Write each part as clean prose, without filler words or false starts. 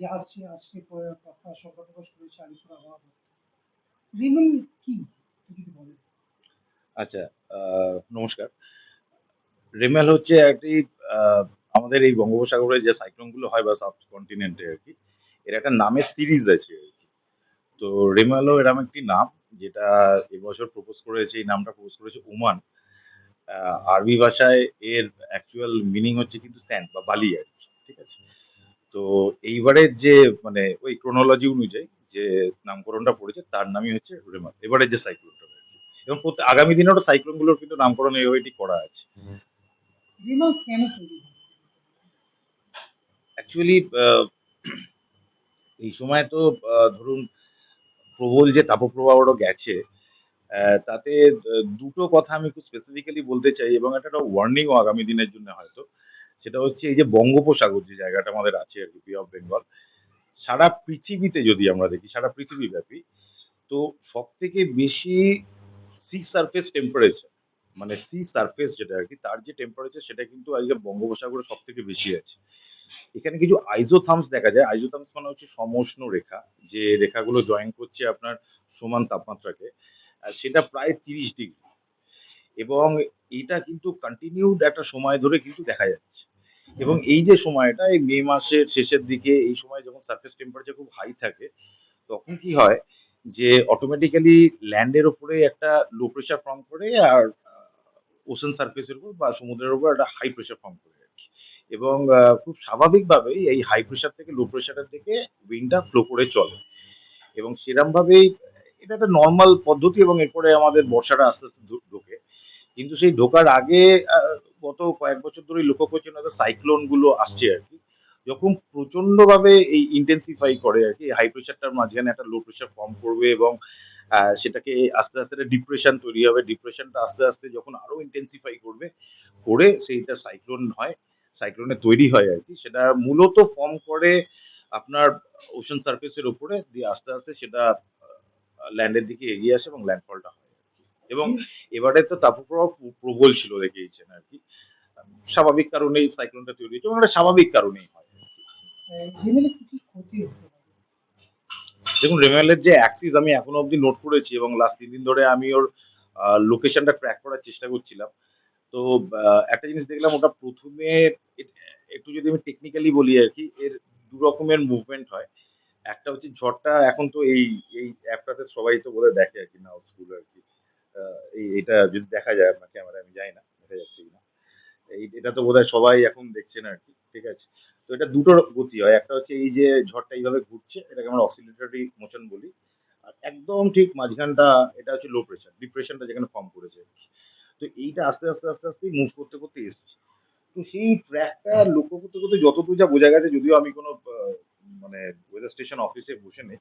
যে আসছে আজকে সংখ্যা প্রকাশ করেছে আলিপুর আবহাওয়া দপ্তর। রিমেল কি একটু যদি বলেন? আচ্ছা, নমস্কার। রেমেল হচ্ছে একটি আমাদের এই বঙ্গোপসাগরে যে সাইক্লোন গুলো হয় বা সাবকন্টিনেন্টে আরকি, এর একটা নামের সিরিজ আছে আরকি। তো রেমেলও এরকম একটি নাম যেটা এবছর প্রপোজ করেছে, এই নামটা প্রপোজ করেছে ওমান। আরবি ভাষায় এর অ্যাকচুয়াল মিনিং হচ্ছে কিন্তু স্যান্ড বা বালি আরকি। ঠিক আছে? তো এইবারের যে মানে ওই ক্রোনোলজি অনুযায়ী যে নামকরণটা পড়েছে তার নামই হচ্ছে রেমাল। এবারের যে সাইক্লোনটা রয়েছে। এবং আগামী দিনেরও সাইক্লোন গুলোর কিন্তু নামকরণ এইভাবেই ঠিক করা আছে। রিমেল কেন তৈরি হয়? অ্যাকচুয়ালি এই সময় তো ধরুন প্রবল যে তাপপ্রবাহটা গেছে, তাতে দুটো কথা আমি একটু স্পেসিফিক্যালি বলতে চাই এবং একটা ওয়ার্নিংও আগামী দিনের জন্য হয়তো। সেটা হচ্ছে এই যে বঙ্গোপসাগর যে জায়গাটা আমাদের আছে আরকি, বে অফ বেঙ্গল। সারা পৃথিবীতে যদি আমরা দেখি, সারা পৃথিবীব্যাপী তো সবথেকে বেশি সি সারফেস টেম্পারেচার মানে সি সারফেস যেটা আরকি তার যে টেম্পারেচার সেটা কিন্তু আজকে বঙ্গোপসাগরে সবথেকে বেশি আছে। এখানে কিছু আইসোথার্মস দেখা যায়। আইসোথার্মস মানে হচ্ছে সমউষ্ণ রেখা। যে রেখাগুলো জয়েন করছে আপনার সমান তাপমাত্রাকে। সেটা প্রায় ৩০ ডিগ্রি এবং এটা কিন্তু কন্টিনিউড একটা সময় ধরে কিন্তু দেখা যাচ্ছে। এবং এই যে সময়টা এই মে মাসের শেষের দিকে এই সময় যখন সারফেস টেম্পারেচার খুব হাই থাকে তখন কি হয় যে অটোমেটিক্যালি ল্যান্ডের উপরে একটা লো প্রেশার ফর্ম করে আর ওশেন সারফেসের উপর বা সমুদ্রের উপর একটা হাই প্রেশার ফর্ম করে আর কি। এবং খুব স্বাভাবিকভাবেই এই হাই প্রেশার থেকে লো প্রেশারের দিকে উইন্ডটা ফ্লো করে চলে এবং সেরমভাবেই এটা একটা নরমাল পদ্ধতি এবং এরপরে আমাদের বর্ষাটা আস্তে আস্তে ঢোকে। কিন্তু সেই ঢোকার আগে আ গত কয়েক বছর ধরেই লক্ষ্য করছেন হয়তো সাইক্লোন গুলো আসছে আরকি। যখন প্রচন্ডভাবে এই ইনটেনসিফাই করে আরকি, হাই প্রেশারটার মাঝখানে একটা লো প্রেশার ফর্ম করবে এবং সেটাকে আস্তে, আস্তে একটা ডিপ্রেশন তৈরি হবে। ডিপ্রেশনটা আস্তে, আস্তে যখন আরো ইনটেনসিফাই করবে, করে সেইটা সাইক্লোন হয়। সাইক্লোনের তৈরি হয় আরকি। সেটা মূলত ফর্ম করে আপনার ওশেন সারফেস এর উপরে দিয়ে আস্তে, আস্তে সেটা ল্যান্ডের দিকে এগিয়ে আসে এবং ল্যান্ডফলটা হয় আরকি। এবং রিম- এবারে তো তাপপ্রবাহ প্রবল ছিল দেখেইছেন আরকি। স্বাভাবিক কারণেই সাইক্লোনটা তৈরি হয়েছে এবং এটা স্বাভাবিক কারণেই হয় আরকি। রিমেলে কি কি ক্ষতি হতে পারে? দেখুন রেমেলের যে অ্যাক্সিস আমি এখনো অব্দি নোট করেছি এবং লাস্ট ৩ দিন ধরে আমি ওর লোকেশনটা ট্র্যাক করার চেষ্টা করছিলাম। তো একটা জিনিস দেখলাম ওটা ১ম এ এ একটু যদি আমি টেকনিক্যালি বলি আরকি, এর ২ রকমের মুভমেন্ট হয়। একটা হচ্ছে ঝড়টা এখন তো এই অ্যাপটাতে সবাই তো বোধহয় দেখে আরকি নাউস গুলো আরকি। আ এটা যদি দেখা যায় আপনার ক্যামেরায় আমি জানি না দেখা যাচ্ছে কিনা। এটা তো বোধহয় সবাই এখন দেখছেন আরকি। ঠিক আছে? তো এটা ২ টো গতি হয়। একটা হচ্ছে এই যে ঝড়টা এইভাবে ঘুরছে এটাকে আমরা অসিলেটরি মোশন বলি। আর একদম ঠিক মাঝখানটা এটা হচ্ছে লো প্রেশার। ডিপ্রেশনটা যেখানে ফর্ম করেছে আরকি। তো এইটা আস্তে, আস্তে, আস্তে, আস্তে মুভ করতে, করতে এসছে। তো সেই ট্র্যাকটা লক্ষ্য করতে, করতে যতদূর যা বোঝা গেছে যদিও আমি কোনো মানে ওয়েদার স্টেশন অফিসে বসে নেই।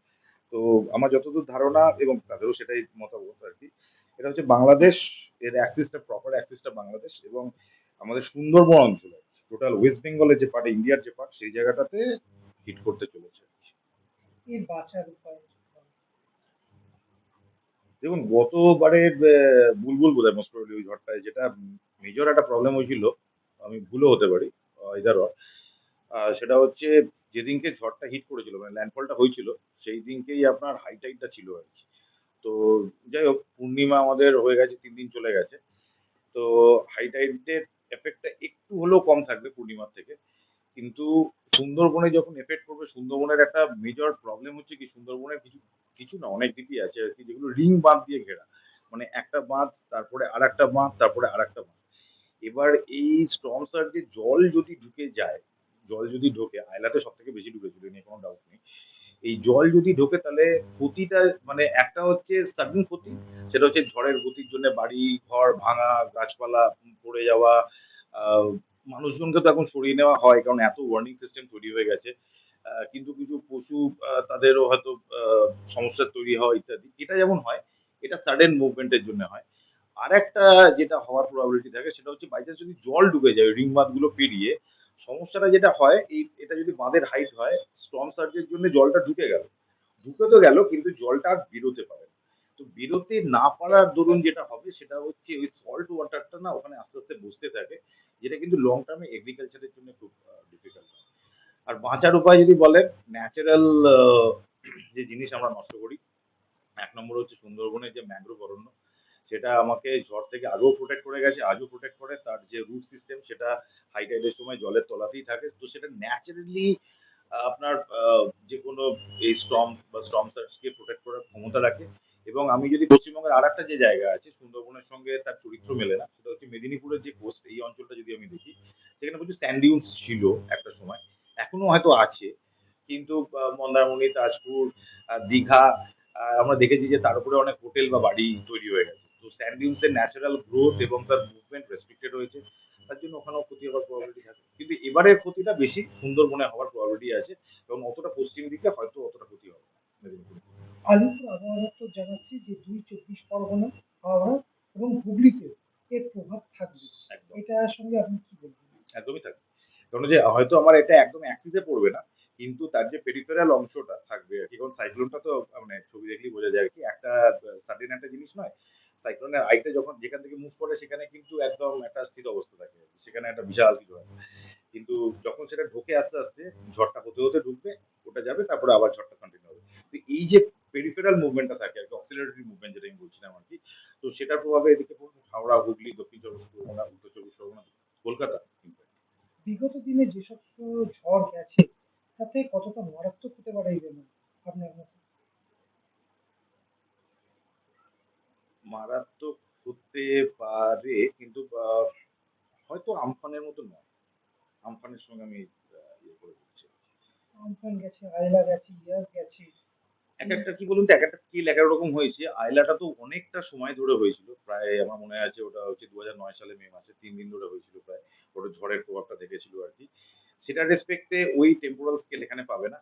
তো আমার যতদূর ধারণা এবং তাদেরও সেটাই মতামত আরকি। এটা হচ্ছে বাংলাদেশ, এর অ্যাক্সিসটা প্রপার অ্যাক্সিসটা বাংলাদেশ এবং আমাদের সুন্দরবন অঞ্চলে টোটাল ওয়েস্ট বেঙ্গলের যে পার্ট, ইন্ডিয়ার যে পার্ট সেই জায়গাটাতে হিট করতে চলেছে। এর বাঁচার উপায় কি বলেন? দেখুন গতবারের বুলবুল বোধহয় মোস্ট প্রবাবলি ওই ঝড়টায় যেটা মেজর একটা প্রবলেম হয়েছিল, আমি ভুলও হতে পারি, either or সেটা হচ্ছে যেদিনকে ঝড়টা হিট করেছিল মানে ল্যান্ডফলটা হয়েছিল, সেই দিনকেই আপনার হাই টাইডটা ছিল আরকি। তো যাই হোক পূর্ণিমা আমাদের হয়ে গেছে ৩ দিন চলে গেছে। তো হাই টাইডের এফেক্টটা একটু হলেও কম থাকবে পূর্ণিমার থেকে। কিন্তু সুন্দরবনে যখন এফেক্ট করবে সুন্দরবনের একটা মেজর প্রবলেম হচ্ছে কি সুন্দরবনের কিছু, কিছু না অনেক দ্বীপই আছে আরকি যেগুলো রিং বাঁধ দিয়ে ঘেরা। মানে একটা বাঁধ, তারপরে আরেকটা বাঁধ, তারপরে আরেকটা বাঁধ। এবার এই স্টর্ম সার্জ এ জল যদি ঢুকে যায়, জল যদি ঢোকে, আইলাতে সবথেকে বেশি ঢুকেছিল এ নিয়ে কোনো ডাউট নেই। এই জল যদি ঢোকে তাহলে ক্ষতিটা মানে একটা হচ্ছে সাডেন ক্ষতি, সেটা হচ্ছে ঝড়ের গতির জন্য বাড়ি ঘর ভাঙা, গাছপালা পড়ে যাওয়া, আহ, মানুষজনকে তো এখন সরিয়ে নেওয়া হয় কারণ এত ওয়ার্নিং সিস্টেম তৈরি হয়ে গেছে। কিন্তু কিছু পশু তাদেরও হয়তো সমস্যা তৈরি হওয়া ইত্যাদি, এটা যেমন হয় এটা সাডেন মুভমেন্টের জন্য হয়। আরেকটা যেটা হওয়ার প্রবাবিলিটি থাকে সেটা হচ্ছে বাই চান্স যদি জল ডুবে যায় রিং বাঁধগুলো পেরিয়ে, সমস্যাটা যেটা হয় এটা যদি বাঁধের হাইট হয়, স্টর্ম সার্জের জন্য জলটা ঢুকে গেল। ঢুকে তো গেল কিন্তু জলটা আর বেরোতে পারে না। তো বেরোতে না পারার দরুন যেটা হবে সেটা হচ্ছে ওই সল্ট ওয়াটারটা না ওখানে আস্তে, আস্তে বসতে থাকে। যেটা কিন্তু লং টার্মে এগ্রিকালচার এর জন্য খুব ডিফিকাল্ট হয়। আর বাঁচার উপায় যদি বলেন, ন্যাচারাল যে জিনিস আমরা নষ্ট করি, ১ নম্বর হচ্ছে সুন্দরবনের যে ম্যানগ্রোভ অরণ্য, সেটা আমাকে ঝড় থেকে আগেও প্রোটেক্ট করে গেছে, আজও প্রোটেক্ট করে। তার যে রুট সিস্টেম সেটা হাই টাইড এর সময় জলের তলাতেই থাকে। তো সেটা ন্যাচারালি আপনার যেকোনো এই স্টর্ম সার্জ কে প্রোটেক্ট করার ক্ষমতা রাখে। এবং আমি যদি পশ্চিমবঙ্গের আরেকটা যে জায়গা আছে সুন্দরবনের সঙ্গে তার চরিত্র মেলে না। সেটা হচ্ছে মেদিনীপুরের যে কোস্ট, এই অঞ্চলটা যদি আমি দেখি, সেখানে প্রচুর স্যান্ড ডিউনস ছিল একটা সময়। এখনো হয়তো আছে। কিন্তু মন্দারমণি, তাজপুর, দীঘা, আমরা দেখেছি যে তার উপরে অনেক হোটেল বা বাড়ি তৈরি হয়ে গেছে। তো স্যান্ড ডিউনস এর ন্যাচারাল গ্রোথ এবং তার মুভমেন্ট রেস্ট্রিক্টেড হয়েছে। তার জন্য ওখানেও ক্ষতি হওয়ার প্রবাবিলিটি থাকে। কিন্তু এবারের ক্ষতিটা বেশি সুন্দরবনে হওয়ার প্রবাবিলিটি আছে এবং অতটা পশ্চিম দিকে হয়তো অতটা ক্ষতি হবে না মেদিনীপুরে। আলিপুর আবহাওয়া দপ্তর জানাচ্ছে যে ২ চব্বিশ পরগনা, হাওড়া এবং হুগলিতে এর প্রভাব থাকবে। একদম, এটার সঙ্গে আপনি কি বলবেন? একদমই থাকবে। কারণ যে হয়তো আমার এটা একদম অ্যাক্সিস এ পড়বে না। কিন্তু তার যে পেরিফেরাল অংশটা থাকবে আরকি। কারণ সাইক্লোনটা তো মানে ছবি দেখলেই বোঝা যায় আরকি। একটা সার্টেন একটা জিনিস নয়। সাইক্লোনের আইটা যখন যেখান থেকে মুভ করে সেখানে কিন্তু একদম একটা স্থির অবস্থা থাকে। সেখানে একটা বিশাল কিছু হয় না। কিন্তু যখন সেটা ঢোকে আস্তে, আস্তে ঝড়টা হতে, হতে ঢুকবে, ওটা যাবে তারপরে আবার ঝড়টা কন্টিনিউ হবে। তো এই যে পেরিফেরাল মুভমেন্টটা থাকে আরকি, অক্সিলারি মুভমেন্ট যেটা আমি বলছিলাম আরকি। তো সেটার প্রভাবে এদিকে পড়বে হাওড়া, হুগলি, দক্ষিণ চব্বিশ পরগনা, উত্তর চব্বিশ পরগনা, কলকাতা ইনফ্যাক্ট। বিগত দিনে যে সমস্ত ঝড় গেছে তাতে কতটা মারাত্মক হতে পারে এই জন্য আপনার মতে? মারাত্মক হতে পারে কিন্তু হয়তো আমফানের মতো নয়। আমফানের সঙ্গে আমি ইয়ে করে বলছি। আমফান গেছে, আয়লা গেছে, ইয়াস গেছে। এই একেকটা কি বলুন তো, একেকটা স্কেল একেক রকম হয়েছে। আইলাটা তো অনেকটা সময় ধরে হয়েছিল। প্রায় আমার মনে আছে ওটা হচ্ছে ২০০৯ সালে মে মাসে ৩ দিন ধরে হয়েছিল প্রায়। ওটা ঝড়ের প্রভাবটা দেখেছিল আরকি। সেটার রেসপেক্ট এ ওই টেম্পোরাল স্কেল এখানে পাবে না।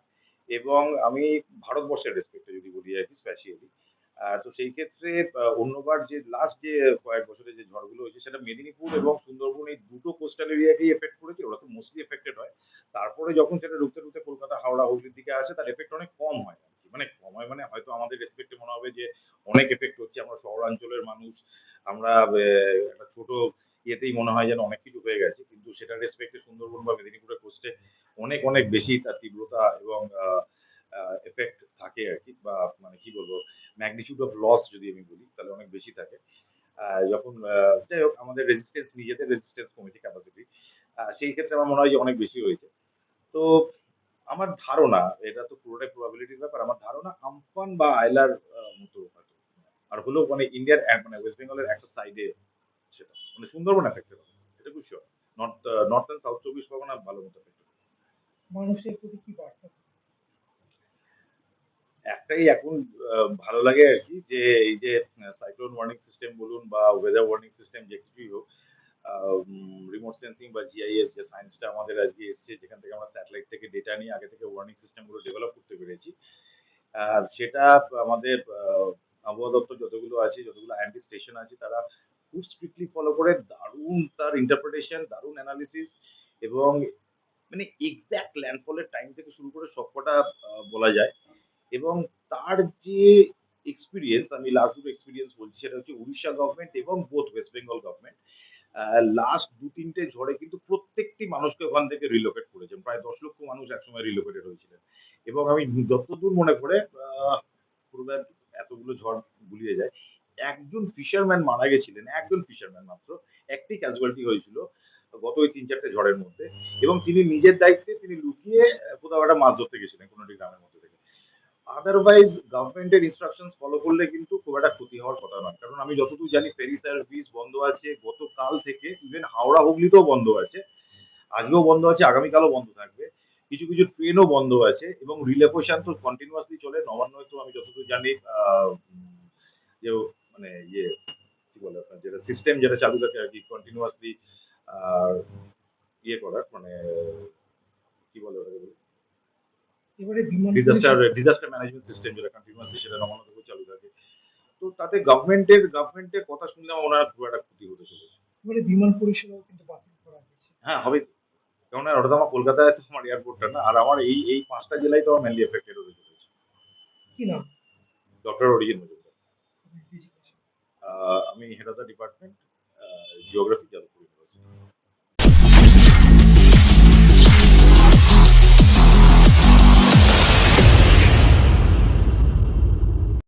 এবং আমি ভারতবর্ষের রেসপেক্ট এ যদি বলি আরকি স্প্যাশালি। তো সেই ক্ষেত্রে অন্যবার যে লাস্ট যে কয়েক বছরে যে ঝড়গুলো হয়েছে সেটা মেদিনীপুর এবং সুন্দরবন এই দুটো কোস্টাল এরিয়াকেই এফেক্ট করেছে। ওরা তো মোস্টলি এফেক্টেড হয়। তারপরে যখন সেটা ঢুকতে, ঢুকতে কলকাতা, হাওড়া, হুগলির দিকে আসে তার এফেক্ট অনেক কম হয় আরকি। মানে কম হয় মানে হয়তো আমাদের রেসপেক্ট এ মনে হবে যে অনেক এফেক্ট হচ্ছে। আমরা শহরাঞ্চলের মানুষ। আমরা একটা ছোট ইয়েতেই মনে হয় যেন অনেক কিছু হয়ে গেছে। কিন্তু সেটার রেসপেক্ট এ সুন্দরবন বা মেদিনীপুরের কোস্টে অনেক, অনেক বেশি তার তীব্রতা এবং আ আ এফেক্ট থাকে আরকি। বা মানে কি বলবো ম্যাগনিটিউড অফ লস যদি আমি বলি তাহলে অনেক বেশি থাকে। যখন যাই হোক আমাদের রেজিস্ট্যান্স নিজেদের রেজিস্ট্যান্স কমেছে ক্যাপাসিটি। সেই ক্ষেত্রে আমার মনে হয় যে অনেক বেশি হয়েছে। তো আমার ধারণা, এটা তো পুরোটাই প্রবাবিলিটির ব্যাপার। আমার ধারণা আমফান বা আইলার মতো হয়তো। আর হলেও মানে ইন্ডিয়ার মানে ওয়েস্ট বেঙ্গলের একটা সাইডে সেটা। মানে সুন্দরবন এফেক্টেড হবে। এটুকু sure. North and south ২৪ Pargana ভালো মতো এফেক্টেড হবে। মানুষের প্রতি কি বার্তা? একটাই এখন ভালো লাগে আরকি যে এই যে সাইক্লোন ওয়ার্নিং সিস্টেম বলুন বা ওয়েদার ওয়ার্নিং সিস্টেম যে কিছুই হোক, রিমোট সেন্সিং বা জিআইএস যে সায়েন্সটা আমাদের আজকে এসছে যেখান থেকে আমরা স্যাটেলাইট থেকে ডেটা নিয়ে আগে থেকে ওয়ার্নিং সিস্টেম গুলো ডেভেলপ করতে পেরেছি। আর সেটা আমাদের আবহাওয়া দপ্তর যতগুলো আছে, যতগুলো আইএমডি স্টেশন আছে তারা খুব স্ট্রিক্টলি ফলো করে দারুণ তার ইন্টারপ্রিটেশন, দারুণ অ্যানালিসিস এবং মানে এক্সাক্ট ল্যান্ডফল এর টাইম থেকে শুরু করে সবকটা বলা যায়। এবং তার যে এক্সপেরিয়েন্স, আমি লাস্ট দুটো এক্সপেরিয়েন্স বলছি সেটা হচ্ছে উড়িষ্যা গভর্নমেন্ট এবং both West Bengal government. Last ২-৩ টে ঝড়ে কিন্তু প্রত্যেকটি মানুষকে ওখান থেকে রিলোকেট করেছেন। প্রায় ১০ লক্ষ মানুষ একসময় রিলোকেটেড হয়েছিলেন। এবং আমি যতদূর মনে পড়ে পুরোবার এতগুলো ঝড় গুলিয়ে যায়। একজন ফিশারম্যান মারা গেছিলেন। একজন ফিশারম্যান মাত্র। একটি ক্যাজুয়ালিটি হয়েছিল গত ওই ৩-৪ টে ঝড়ের মধ্যে। এবং তিনি নিজের দায়িত্বে তিনি লুকিয়ে কোথাও একটা মাছ ধরতে গেছিলেন কোন একটি গ্রামের মধ্যে থেকে। আদারওয়াইজ গভর্নমেন্টের ইনস্ট্রাকশনস ফলো করলে কিন্তু খুব একটা ক্ষতি হওয়ার কথা নয়। কারণ আমি যতদূর জানি ফেরি সার্ভিস বন্ধ আছে গতকাল থেকে, ইভেন হাওড়া হুগলিতেও বন্ধ আছে। আজকেও বন্ধ আছে, আগামীকালও বন্ধ থাকবে। কিছু, কিছু ট্রেনও বন্ধ আছে এবং রিলোকেশন তো কন্টিনিউয়াসলি চলে। নবান্নয় তো আমি যতদূর জানি যে মানে ইয়ে কি বলে আপনার যেটা সিস্টেম যেটা চালু থাকে আরকি কন্টিনিউয়াসলি আ ইয়ে করার মানে কি বলে ওটাকে? এবারে বিমান পরিষেবা ডিজাস্টার ম্যানেজমেন্ট সিস্টেম যেটা কন্টিনিউয়াসলি সেটা নবান্ন থেকেও চালু থাকে। তো তাতে গভর্নমেন্টের কথা শুনলে আমার মনে হয় খুব একটা ক্ষতি হতে চলেছে। এবারে বিমান পরিষেবাও কিন্তু বাতিল করা হয়েছে। হ্যাঁ, হবেই তো। কেননা ওটা তো আমার কলকাতায় আছে আমার এয়ারপোর্টটা না। আর আমার এই ৫ টা জেলায় তো আমার মেইনলি এফেক্টেড হতে চলেছে। কি নাম? ডক্টর অরিজিৎ মজুমদার। আপনি ডিজি করেছেন। আমি head of the department geography Jadavpur university.